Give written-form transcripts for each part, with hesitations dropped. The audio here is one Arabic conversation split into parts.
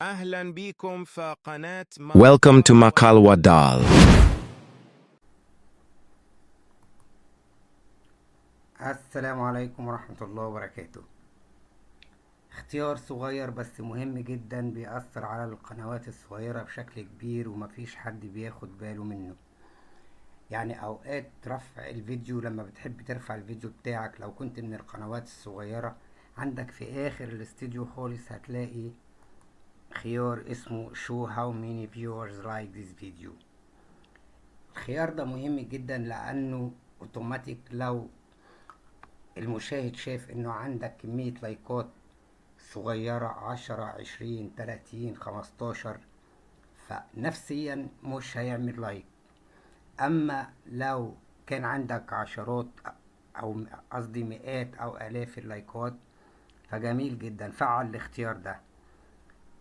أهلا بكم في قناة Welcome to Makalwa Dal. السلام عليكم ورحمة الله وبركاته. اختيار صغير بس مهم جدا بيأثر على القنوات الصغيرة بشكل كبير ومفيش حد بياخد باله منه. يعني اوقات رفع الفيديو، لما بتحب ترفع الفيديو بتاعك لو كنت من القنوات الصغيرة، عندك في اخر الاستوديو خالص هتلاقي خيار اسمه show how many viewers like this video. الخيار ده مهم جدا لانه اوتوماتيك لو المشاهد شاف انه عندك كمية لايكات صغيرة 10 20 30 15، فنفسيا مش هيعمل لايك. اما لو كان عندك عشرات او قصدي مئات او الاف اللايكات فجميل جدا، فعل الاختيار ده.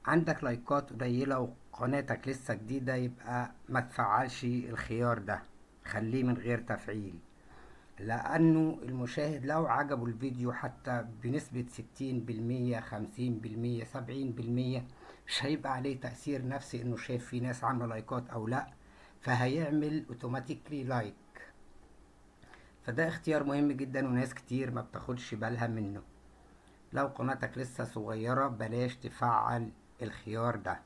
عندك لايكات قليلة وقناتك لسه جديدة، يبقى ما تفعلش الخيار ده، خليه من غير تفعيل، لأنه المشاهد لو عجبه الفيديو حتى بنسبة 60% 50% 70% مش هيبقى عليه تأثير نفسي انه شايف في ناس عاملة لايكات او لا، فهيعمل اوتوماتيكلي لايك. فده اختيار مهم جدا وناس كتير ما بتاخدش بالها منه. لو قناتك لسه صغيرة بلاش تفعل الخيار ده.